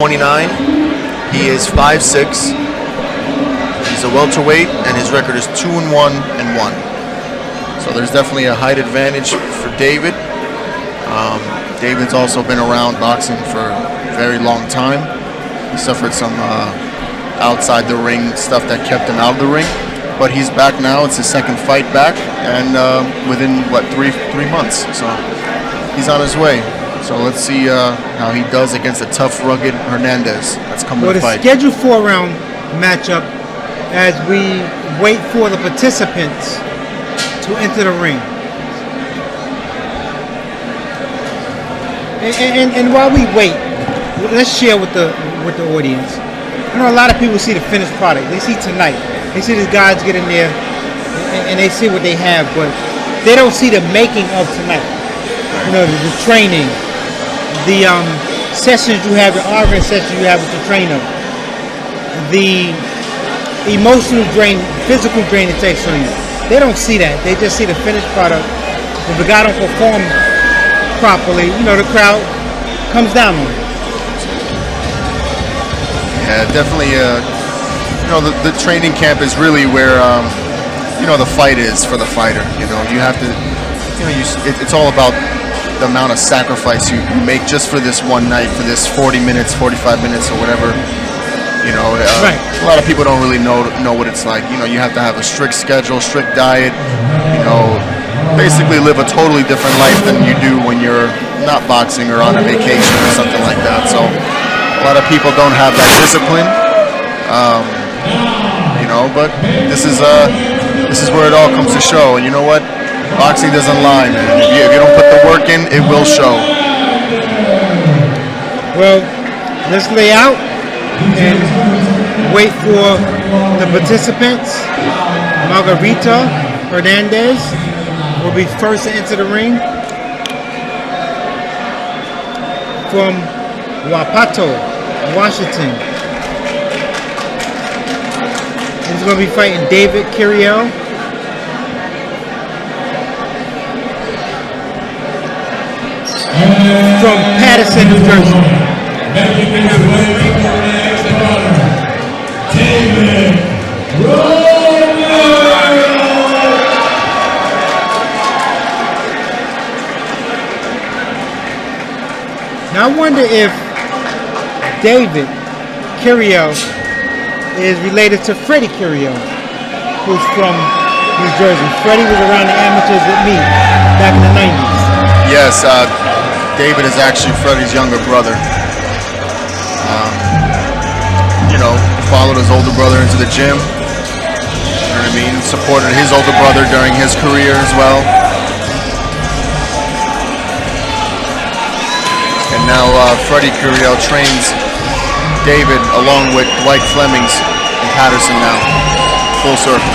29. He is 5'6". He's a welterweight, and his record is 2-1 and 1. So there's definitely a height advantage for David. David's also been around boxing for a very long time. He suffered some outside the ring stuff that kept him out of the ring, but he's back now. It's his second fight back, and within what three months. So he's on his way. So let's see how he does against a tough, rugged Hernandez that's coming to fight. The scheduled 4-round matchup as we wait for the participants to enter the ring. And while we wait, let's share with the audience. I know a lot of people see the finished product. They see tonight. They see these guys get in there and they see what they have, but they don't see the making of tonight. You know, the training, the sessions you have, the arguing sessions you have with the trainer, the emotional drain, physical drain it takes on you. They don't see that. They just see the finished product. If the guy don't perform properly, you know, the crowd comes down on it. Yeah, definitely. You know, the training camp is really where you know, the fight is for the fighter. You know, you have to. You know, it's all about the amount of sacrifice you make just for this one night, for this 40 minutes, 45 minutes, or whatever. You know, right. A lot of people don't really know what it's like. You know, you have to have a strict schedule, strict diet. You know, basically live a totally different life than you do when you're not boxing or on a vacation or something like that. So a lot of people don't have that discipline. You know, but this is where it all comes to show. And you know what? Boxing doesn't lie, man. If you don't put the work in, it will show. Well, let's lay out and wait for the participants. Margarita Hernandez will be first to enter the ring from Wapato, Washington. He's going to be fighting David Curiel. From Patterson, New Jersey. Now I wonder if David Curiel is related to Freddie Curiel, who's from New Jersey. Freddie was around the amateurs with me back in the 90s. Yes, David is actually Freddie's younger brother. You know, followed his older brother into the gym. You know what I mean? Supported his older brother during his career as well. And now Freddie Curiel trains David along with Dwight Flemings in Patterson now. Full circle.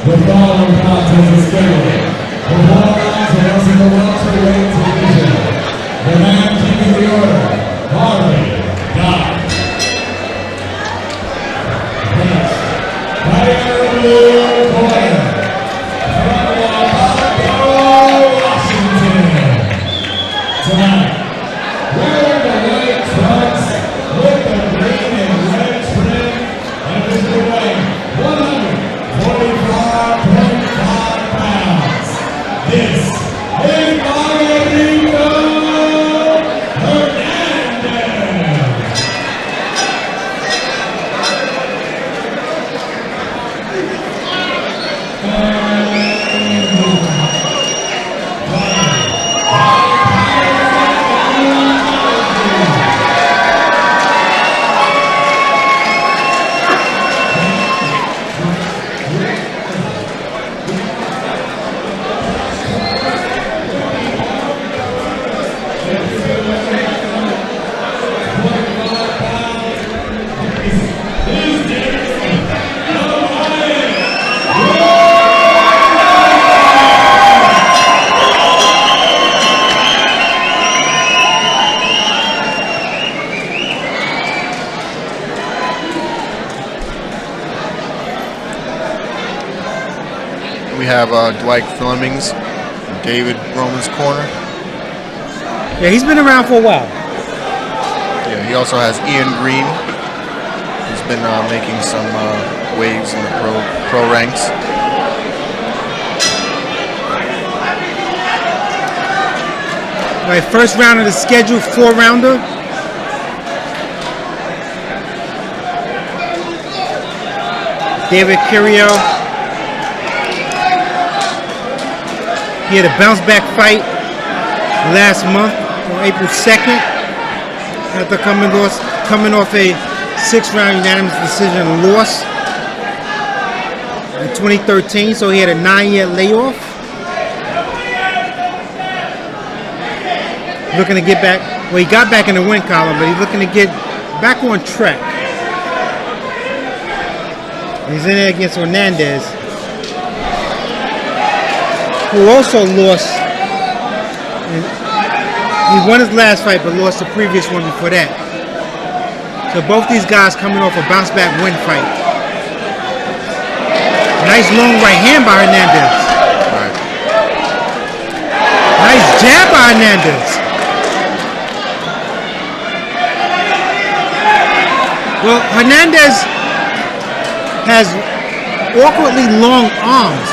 The following contest is scheduled for 4 rounds in the welterweight division. The man keeping the order, Harvey Doc. Fire blue corner from Wapato, Washington. Tonight, wearing the white trunks with the green and red trim, and is weighing 145 pounds. This is Mario. We have Dwight Fleming's David Roman's corner. Yeah, he's been around for a while. Yeah, he also has Ian Green, who's been making some waves in the pro ranks. All right, first round of the schedule, 4-rounder. David Curiel. He had a bounce back fight last month on April 2nd after coming off a 6-round unanimous decision loss in 2013. So he had a 9-year layoff. Looking to get back. Well, he got back in the win column, but he's looking to get back on track. He's in there against Hernandez, who also lost. He won his last fight, but lost the previous one before that. So both these guys coming off a bounce back win fight. Nice long right hand by Hernandez. Right. Nice jab by Hernandez. Well, Hernandez has awkwardly long arms.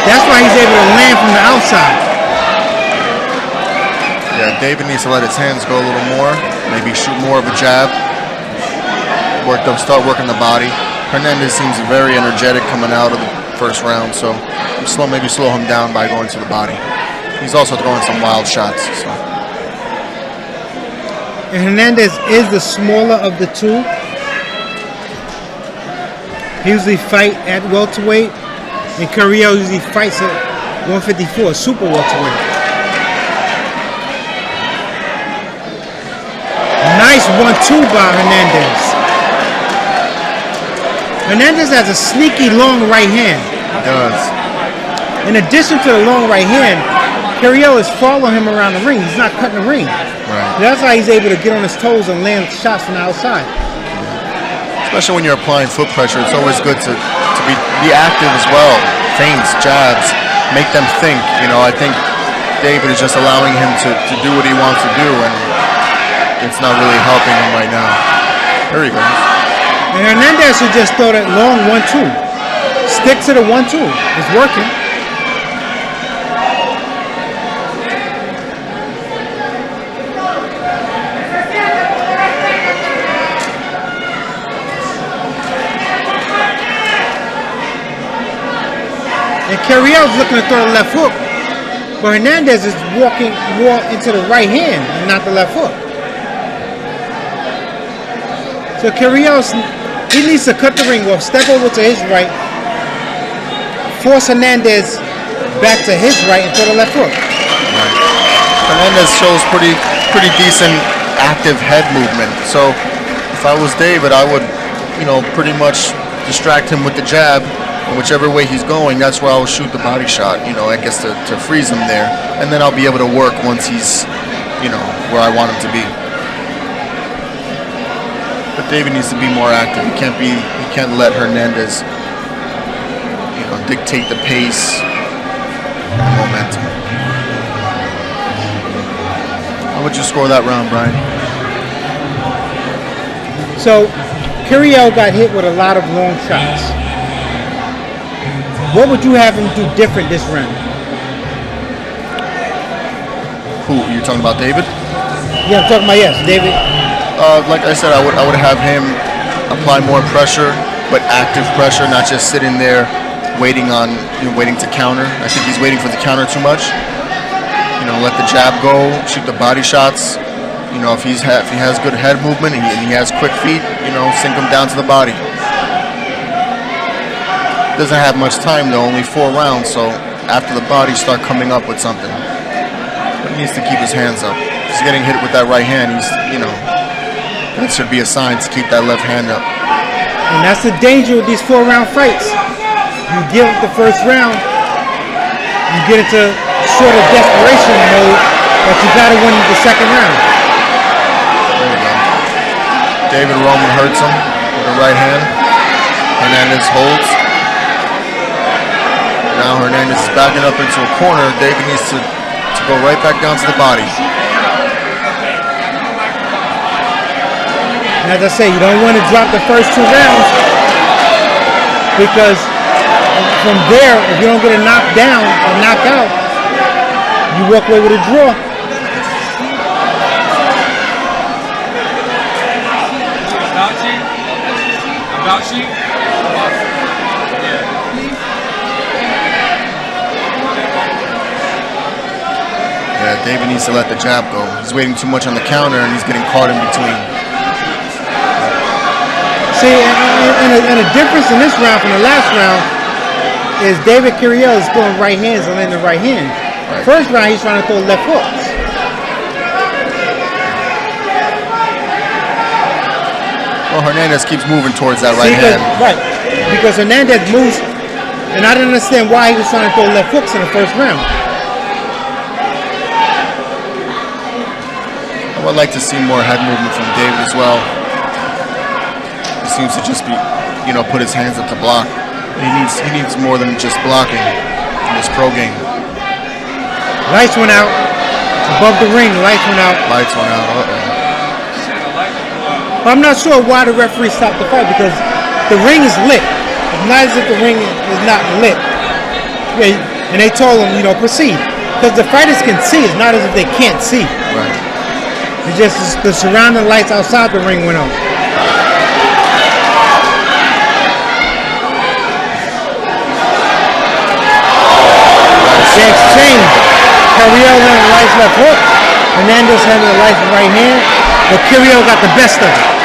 That's why he's able to land from the outside. Yeah, David needs to let his hands go a little more. Maybe shoot more of a jab. Start working the body. Hernandez seems very energetic coming out of the first round, so maybe slow him down by going to the body. He's also throwing some wild shots. So. And Hernandez is the smaller of the two. He usually fight at welterweight, and Curiel usually fights at 154, super welterweight. Nice 1-2 by Hernandez. Hernandez has a sneaky long right hand. He does. In addition to the long right hand, Curiel is following him around the ring. He's not cutting the ring. Right. That's how he's able to get on his toes and land shots from the outside. Especially when you're applying foot pressure, it's always good to be active as well. Feints, jabs, make them think. You know, I think David is just allowing him to do what he wants to do, and it's not really helping him right now. There he goes. And Hernandez should just throw that long 1-2. Stick to the 1-2. It's working. And Curiel's looking to throw the left hook, but Hernandez is walking more into the right hand and not the left hook. So Curiel, he needs to cut the ring off, step over to his right, force Hernandez back to his right and throw the left hook. Right. Hernandez shows pretty decent active head movement. So if I was David, I would, pretty much distract him with the jab. And whichever way he's going, that's where I'll shoot the body shot, I guess to freeze him there. And then I'll be able to work once he's, where I want him to be. But David needs to be more active. He can't let Hernandez, dictate the pace and momentum. How would you score that round, Brian? So Curiel got hit with a lot of long shots. What would you have him do different this round? Who, you're talking about David? Yeah, I'm talking about, yes, David. Like I said, I would have him apply more pressure, but active pressure, not just sitting there waiting to counter. I think he's waiting for the counter too much. Let the jab go, shoot the body shots. If he has good head movement and he has quick feet, sink him down to the body. Doesn't have much time though, only 4 rounds, so after the body start coming up with something. But he needs to keep his hands up, he's getting hit with that right hand. He's, you know, that should be a sign to keep that left hand up. And that's the danger with these 4-round fights. You give up the first round, you get into sort of desperation mode, but you got to win the second round. There you go. David Roman hurts him with the right hand. Hernandez holds. Now Hernandez is backing up into a corner. David needs to go right back down to the body. And as I say, you don't want to drop the first 2 rounds because from there, if you don't get a knockdown or knockout, you walk away with a draw. About you? Yeah, David needs to let the jab go. He's waiting too much on the counter and he's getting caught in between. See, and the difference in this round from the last round is David Curiel is throwing right hands and landing the right hand. Right. First round, he's trying to throw left hooks. Well, Hernandez keeps moving towards that right hand. Right, because Hernandez moves, and I didn't understand why he was trying to throw left hooks in the first round. I would like to see more head movement from David as well. He seems to just be, you know, put his hands up to block. He needs more than just blocking in this pro game. Lights went out. Above the ring, the lights went out. Lights went out. I'm not sure why the referee stopped the fight because the ring is lit. It's not as if the ring is not lit. And they told him, you know, proceed. Because the fighters can see. It's not as if they can't see. Right. It's just the surrounding lights outside the ring went on. They exchanged. Curiel landed the lights left hook. Hernandez handed the lights right hand. But Curiel got the best of it.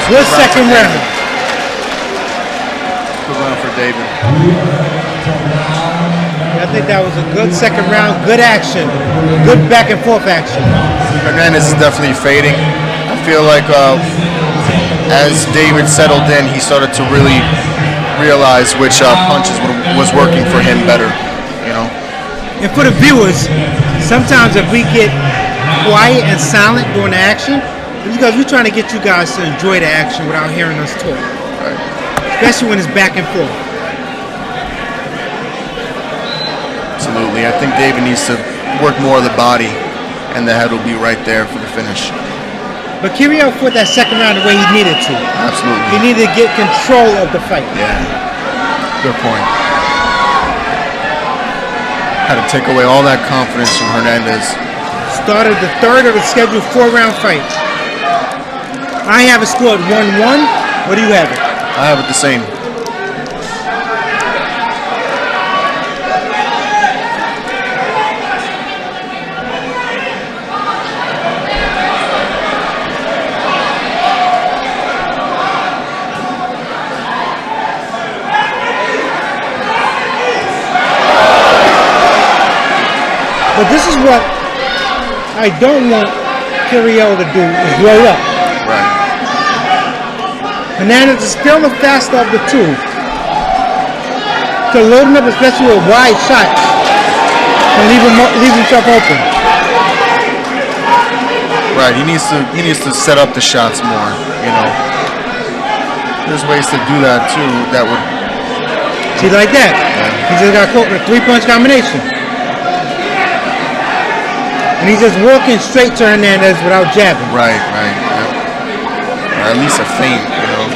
Good second round. Good round for David. I think that was a good second round. Good action. Good back and forth action. Hernandez is definitely fading. I feel like as David settled in, he started to really realize which punches was working for him better. You know. And for the viewers, sometimes if we get quiet and silent during the action, it's because we're trying to get you guys to enjoy the action without hearing us talk. Right. Especially when it's back and forth. Absolutely. I think David needs to work more of the body, and the head will be right there for the finish. But Curiel fought that second round the way he needed to. Absolutely. He needed to get control of the fight. Yeah. Good point. Had to take away all that confidence from Hernandez. Started the third of the scheduled 4-round fight. I have it scored 1-1. What do you have it? I have it the same. But this is what I don't want Curiel to do, is load up. Right. Hernandez is still the faster of the two. So loading up, especially with wide shots, and leave himself open. Right. He needs to set up the shots more. You know. There's ways to do that too. That would. See, like that. Yeah. He just got caught with a 3-punch combination. And he's just walking straight to Hernandez without jabbing. Right. Yep. Or at least a feint. You know.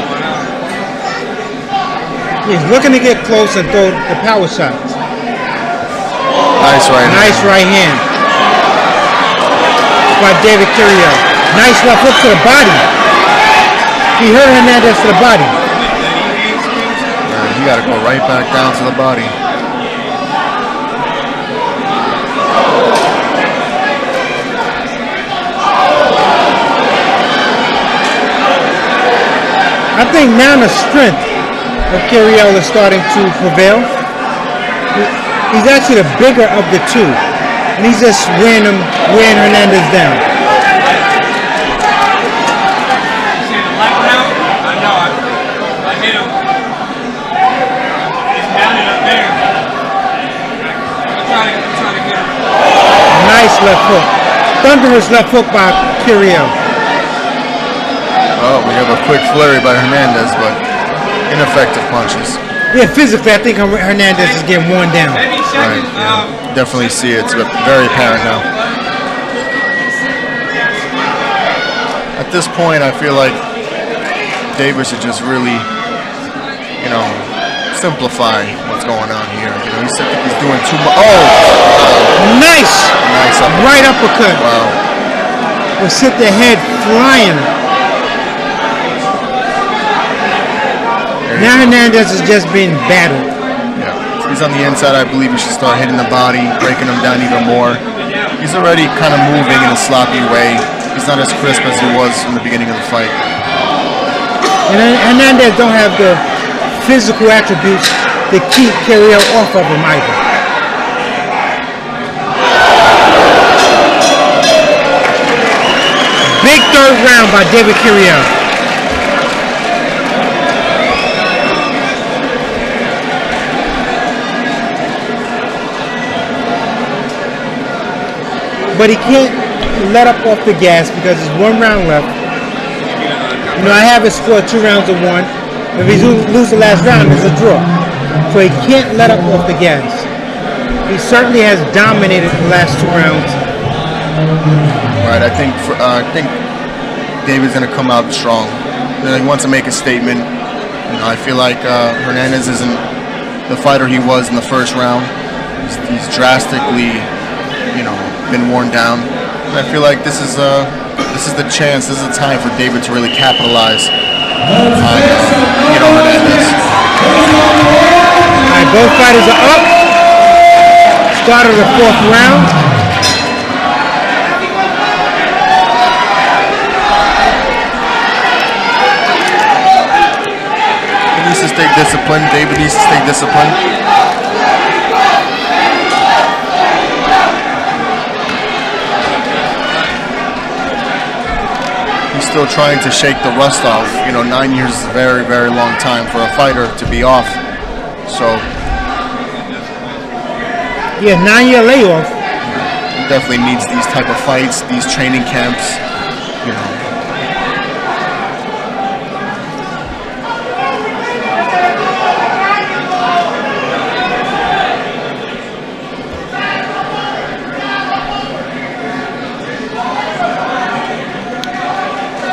He's looking to get close and throw the power shots. Nice right hand by David Curiel. Nice left hook to the body. He hurt Hernandez to the body. He got to go right back down to the body. I think now the strength of Curiel is starting to prevail. He's actually the bigger of the two, and he's just wearing Hernandez down. Nice left hook. Thunderous left hook by Curiel. Oh, we have a quick flurry by Hernandez, but ineffective punches. Yeah, physically, I think Hernandez is getting worn down. Right, yeah. Definitely see it. It's very apparent now. At this point, I feel like David should just really, simplify what's going on here. He's doing too much. Oh! Nice uppercut. Right uppercut. Wow. Will sit the head flying. Now Hernandez is just being battered. Yeah. If he's on the inside, I believe he should start hitting the body, breaking him down even more. He's already kind of moving in a sloppy way. He's not as crisp as he was in the beginning of the fight. And Hernandez don't have the physical attributes to keep Curiel off of him either. Big third round by David Curiel. But he can't let up off the gas because there's 1 round left. I have it scored 2 rounds to 1. If he loses the last round, it's a draw. So he can't let up off the gas. He certainly has dominated the last 2 rounds. Right, I think David's going to come out strong. He wants to make a statement. I feel like Hernandez isn't the fighter he was in the first round. He's drastically, been worn down. And I feel like this is the chance, this is the time for David to really capitalize on Hernandez. All right, both fighters are up. Start of the 4th round. He needs to stay disciplined. David needs to stay disciplined. Still trying to shake the rust off. 9 years is a very, very long time for a fighter to be off. So, yeah, 9-year layoff. He definitely needs these type of fights, these training camps.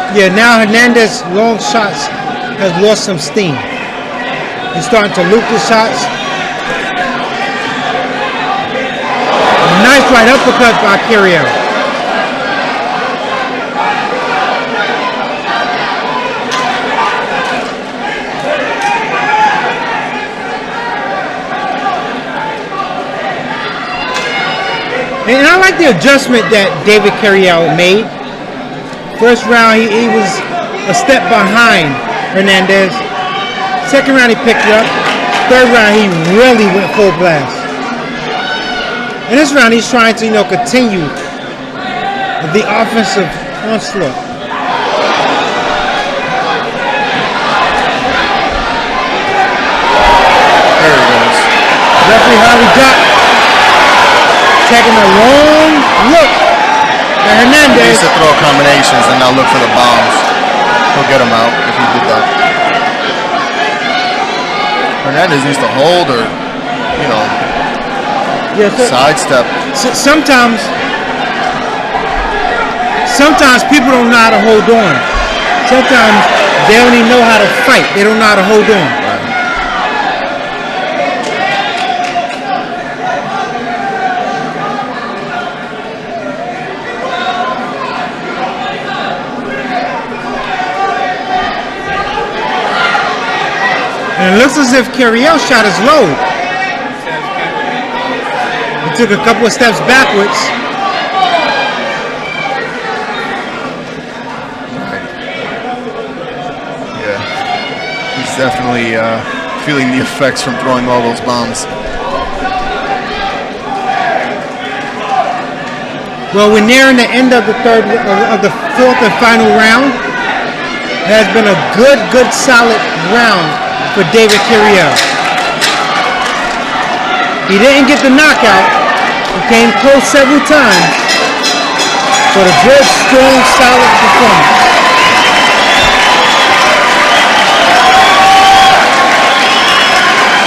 Yeah, now Hernandez's long shots has lost some steam. He's starting to loop the shots. Nice right uppercut by Curiel. And I like the adjustment that David Curiel made. First round, he was a step behind Hernandez. Second round, he picked it up. Third round, he really went full blast. In this round, he's trying to, continue the offensive onslaught. There he goes. Referee Harvey Duck taking a long look. Hernandez He needs to throw combinations and now look for the bombs. He'll get him out if he did that. Hernandez needs to hold or, sidestep. Sometimes people don't know how to hold on. Sometimes they don't even know how to fight. They don't know how to hold on. Right. And it looks as if Curiel shot his low. He took a couple of steps backwards. Yeah, he's definitely feeling the effects from throwing all those bombs. Well, we're nearing the end of the fourth and final round. It has been a good solid round for David Curiel. He didn't get the knockout. He came close several times, but a good, strong, solid performance.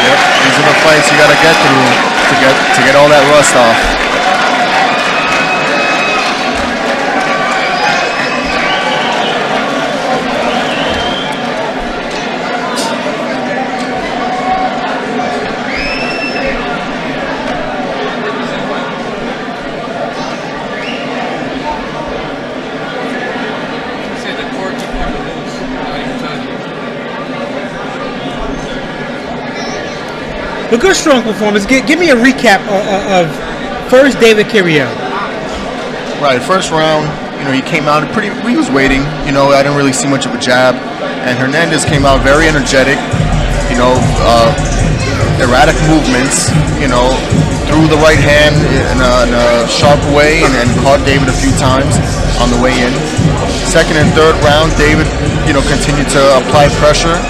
Yep, these are the fights you got to get through to get all that rust off. A good, strong performance. Give me a recap of first David Curiel. Right, first round, he came out he was waiting. I didn't really see much of a jab. And Hernandez came out very energetic, erratic movements, threw the right hand in a sharp way and caught David a few times on the way in. Second and third round, David, continued to apply pressure.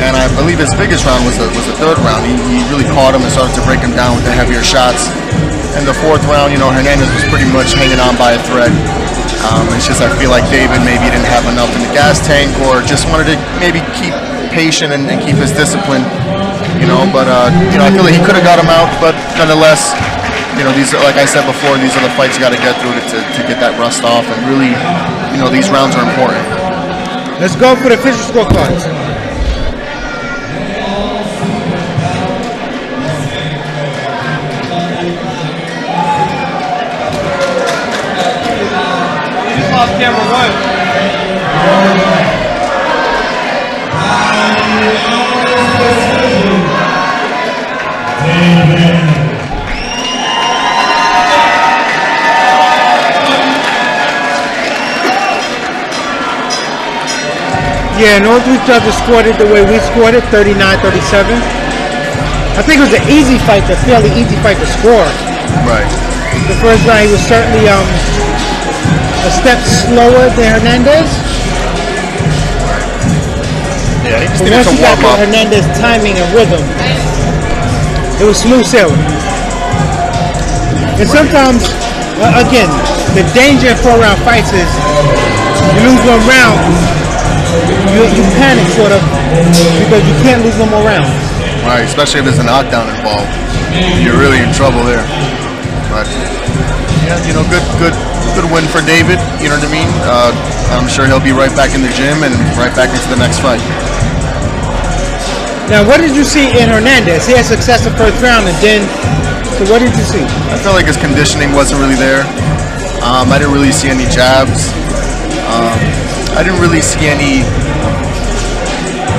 And I believe his biggest round was the third round. He really caught him and started to break him down with the heavier shots. And the fourth round, Hernandez was pretty much hanging on by a thread. It's just I feel like David maybe didn't have enough in the gas tank or just wanted to maybe keep patient and keep his discipline. But I feel like he could have got him out, but nonetheless, these, like I said before, these are the fights you got to get through to get that rust off. And really, these rounds are important. Let's go for the official scorecards. Camera one. Yeah, no two judges scored it the way we scored it, 39-37. I think it was an easy fight, a fairly easy fight to score. Right. The first round he was certainly a step slower than Hernandez. Yeah, he just but needed once to he got warm up. Hernandez timing and rhythm, it was smooth sailing. And sometimes, again, the danger in 4-round fights is you lose one round, you panic sort of because you can't lose one more round. Right, especially if there's a knockdown involved. You're really in trouble there. But yeah, good win for David. You know what I mean? I'm sure he'll be right back in the gym and right back into the next fight. Now, what did you see in Hernandez? He had success the first round, and then, so what did you see? I felt like his conditioning wasn't really there. I didn't really see any jabs. I didn't really see any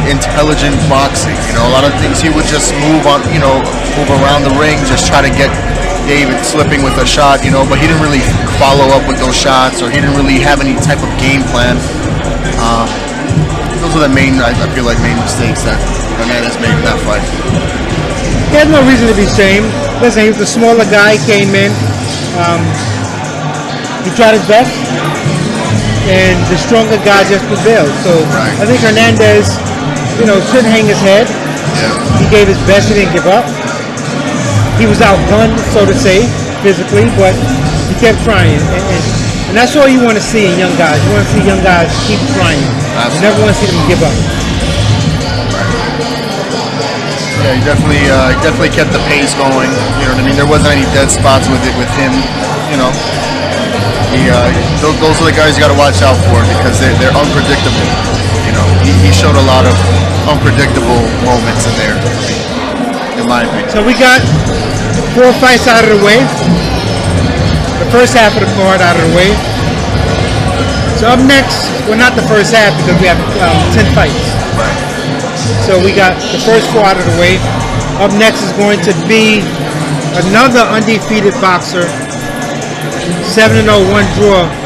intelligent boxing. A lot of things he would just move around the ring, just try to get David slipping with a shot, but he didn't really follow up with those shots, or he didn't really have any type of game plan. Those are the main, I feel like, main mistakes that Hernandez made in that fight. He had no reason to be ashamed. Listen, he was a smaller guy, came in, he tried his best, and the stronger guy just prevailed. So right. I think Hernandez, shouldn't hang his head. Yeah. He gave his best, he didn't give up. He was outgunned, so to say, physically, but he kept trying. And that's all you want to see in young guys. You want to see young guys keep trying. Absolutely. You never want to see them give up. Yeah, he definitely kept the pace going. You know what I mean? There wasn't any dead spots with him. Those are the guys you got to watch out for because they're unpredictable. He showed a lot of unpredictable moments in there, in my opinion. So we got 4 fights out of the way. The first half of the card out of the way. So up next, well, not the first half because we have 10 fights. Right. So we got the first 4 out of the way. Up next is going to be another undefeated boxer, 7-0, 1 draw.